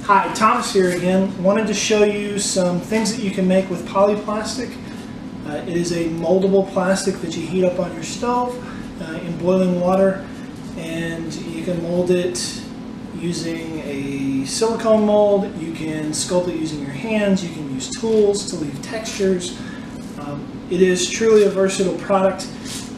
Hi, Thomas here again. Wanted to show you some things that you can make with polyplastic. It is a moldable plastic that you heat up on your stove in boiling water, and you can mold it using a silicone mold. You can sculpt it using your hands. You can use tools to leave textures. It is truly a versatile product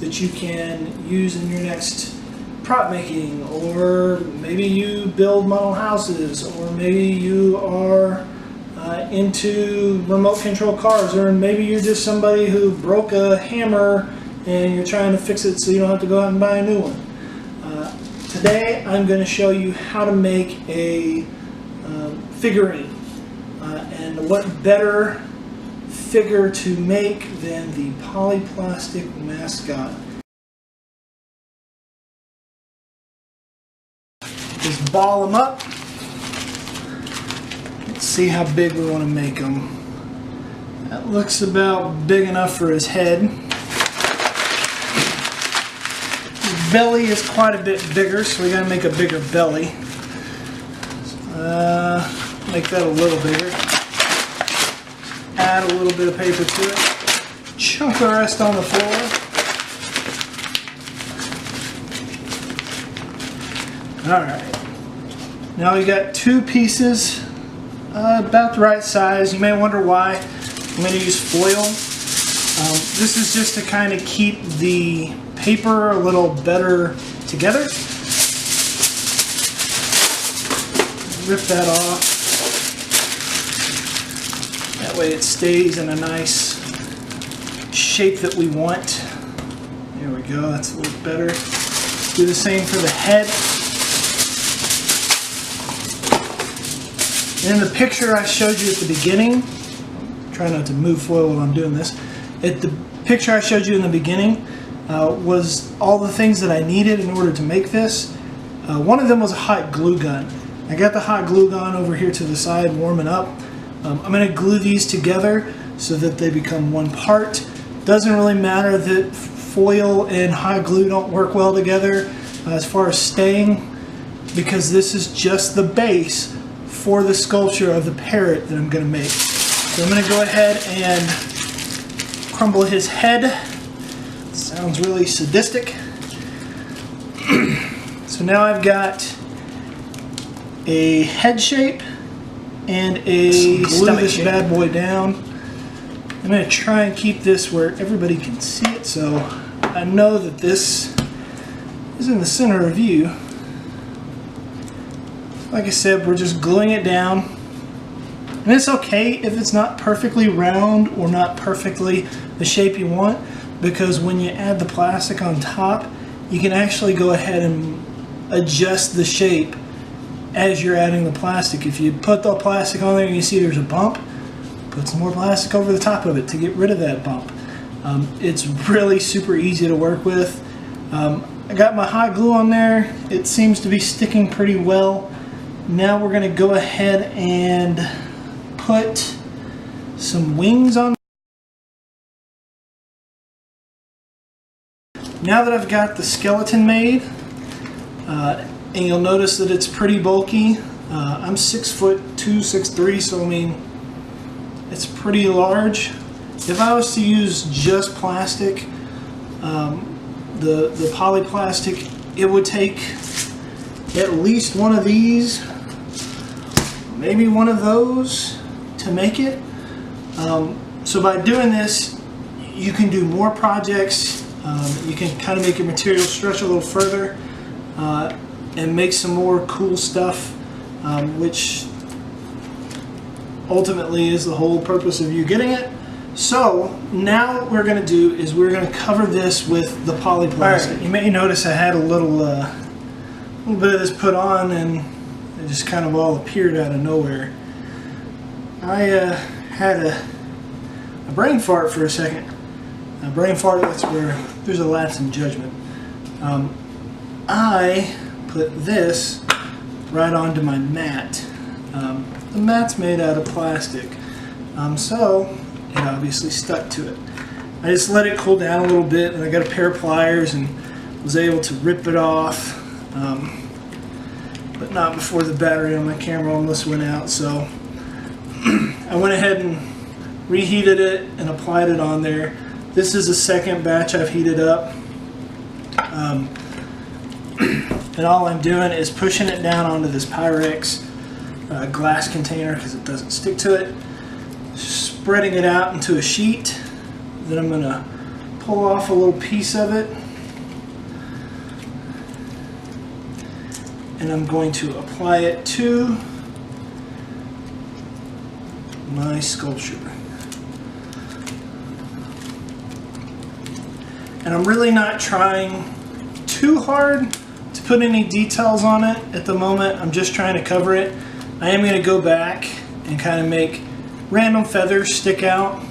that you can use in your next prop making, or maybe you build model houses, or maybe you are into remote control cars, or maybe you're just somebody who broke a hammer and you're trying to fix it so you don't have to go out and buy a new one. Today I'm going to show you how to make a figurine, and what better figure to make than the polyplastic mascot. Just ball them up. Let's see how big we want to make them. That looks about big enough for his head. His belly is quite a bit bigger, so we got to make a bigger belly. Make that a little bigger. Add a little bit of paper to it. Chunk the rest on the floor. Alright, now we got two pieces about the right size. You may wonder why I'm going to use foil. This is just to kind of keep the paper a little better together. Rip that off. That way it stays in a nice shape that we want. There we go, that's a little better. Do the same for the head. In the picture I showed you at the beginning, try not to move foil while I'm doing this. The picture I showed you in the beginning was all the things that I needed in order to make this. One of them was a hot glue gun. I got the hot glue gun over here to the side warming up. I'm going to glue these together so that they become one part. Doesn't really matter that foil and hot glue don't work well together as far as staying, because this is just the base for the sculpture of the parrot that I'm going to make. So I'm going to go ahead and crumble his head. Sounds really sadistic. So now I've got a head shape and a glue this bad boy down. I'm going to try and keep this where everybody can see it, so I know that this is in the center of view. Like I said, we're just gluing it down. And it's okay if it's not perfectly round or not perfectly the shape you want, because when you add the plastic on top, you can actually go ahead and adjust the shape as you're adding the plastic. If you put the plastic on there and you see there's a bump, put some more plastic over the top of it to get rid of that bump. It's really super easy to work with. I got my hot glue on there. It seems to be sticking pretty well. Now we're going to go ahead and put some wings on. Now that I've got the skeleton made, and you'll notice that it's pretty bulky. I'm 6'2", 6'3", so I mean, it's pretty large. If I was to use just plastic, the polyplastic, it would take at least one of these, maybe one of those to make it. So by doing this, you can do more projects. You can kind of make your material stretch a little further and make some more cool stuff, which ultimately is the whole purpose of you getting it. So now what we're going to do is we're going to cover this with the polyplastic. Right, you may notice I had a little bit of this put on, and it just kind of all appeared out of nowhere. I had a brain fart for a second. A brain fart, that's where there's a lapse in judgment. I put this right onto my mat. The mat's made out of plastic, so it obviously stuck to it. I just let it cool down a little bit, and I got a pair of pliers and was able to rip it off. but not before the battery on my camera almost went out. So I went ahead and reheated it and applied it on there. This is the second batch I've heated up. And all I'm doing is pushing it down onto this Pyrex glass container because it doesn't stick to it. Spreading it out into a sheet. Then I'm going to pull off a little piece of it. And I'm going to apply it to my sculpture. And I'm really not trying too hard to put any details on it at the moment. I'm just trying to cover it. I am going to go back and kind of make random feathers stick out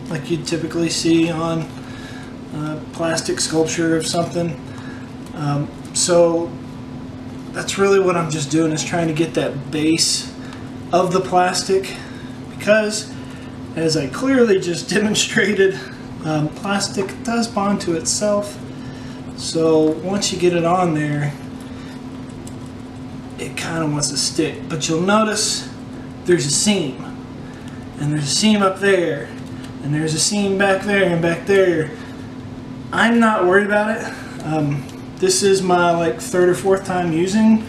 like you'd typically see on plastic sculpture of something. So that's really what I'm just doing, is trying to get that base of the plastic, because as I clearly just demonstrated, plastic does bond to itself. So once you get it on there, it kind of wants to stick. But you'll notice there's a seam, and there's a seam up there, and there's a seam back there and back there. I'm not worried about it. This is my third or fourth time using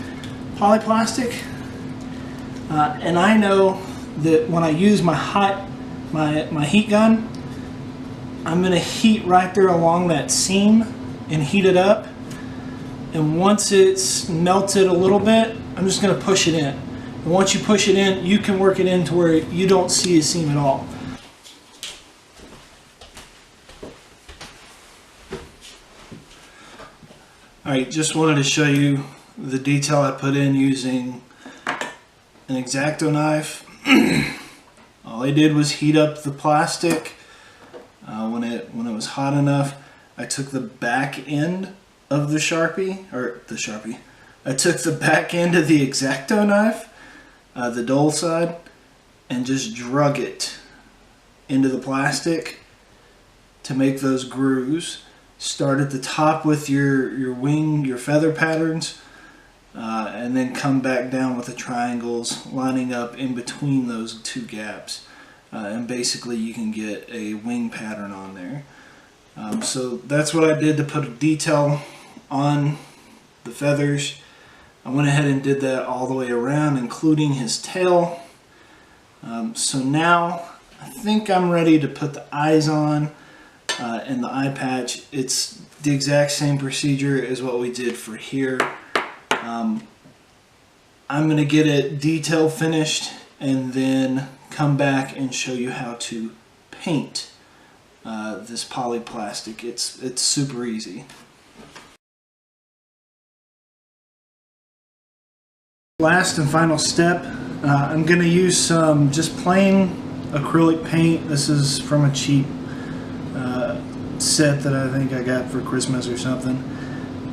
polyplastic, and I know that when I use my heat gun, I'm going to heat right there along that seam and heat it up. And once it's melted a little bit, I'm just going to push it in. And once you push it in, you can work it in to where you don't see a seam at all. Alright, just wanted to show you the detail I put in using an X-Acto knife. All I did was heat up the plastic. When it was hot enough, I took the back end of the Sharpie, I took the back end of the X-Acto knife, the dull side, and just drug it into the plastic to make those grooves. Start at the top with your wing, your feather patterns, and then come back down with the triangles lining up in between those two gaps. And basically you can get a wing pattern on there. So that's what I did to put a detail on the feathers. I went ahead and did that all the way around, including his tail. So now I think I'm ready to put the eyes on and the eye patch. It's the exact same procedure as what we did for here. I'm going to get it detail finished and then come back and show you how to paint this polyplastic. It's super easy. Last and final step, I'm going to use some just plain acrylic paint. This is from a cheap set that I think I got for Christmas or something.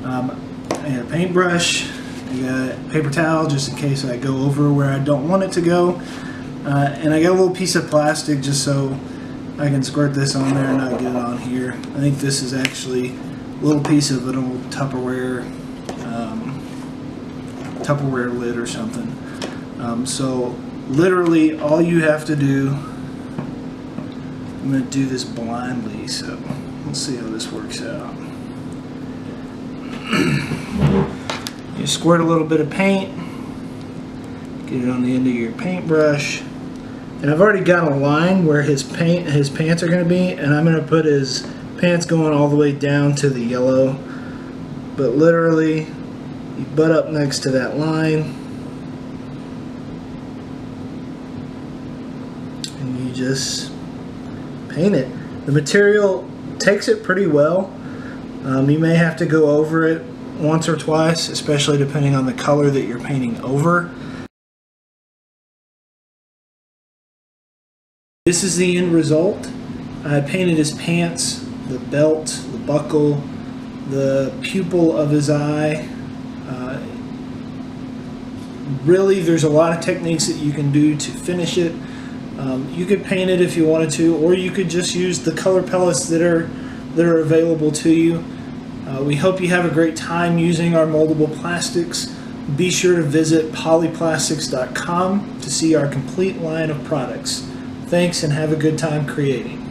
I got a paintbrush, I got paper towel just in case I go over where I don't want it to go, and I got a little piece of plastic just so I can squirt this on there and not get it on here. I think this is actually a little piece of an old Tupperware lid or something. So literally all you have to do, I'm going to do this blindly, so let's see how this works out. You squirt a little bit of paint, get it on the end of your paintbrush, and I've already got a line where his pants are going to be, and I'm going to put his pants going all the way down to the yellow. But literally, you butt up next to that line, and you just paint it. The material takes it pretty well. You may have to go over it once or twice, especially depending on the color that you're painting over. This is the end result. I painted his pants, the belt, the buckle, the pupil of his eye. Really, there's a lot of techniques that you can do to finish it. You could paint it if you wanted to, or you could just use the color palettes that are available to you. We hope you have a great time using our moldable plastics. Be sure to visit polyplastics.com to see our complete line of products. Thanks and have a good time creating.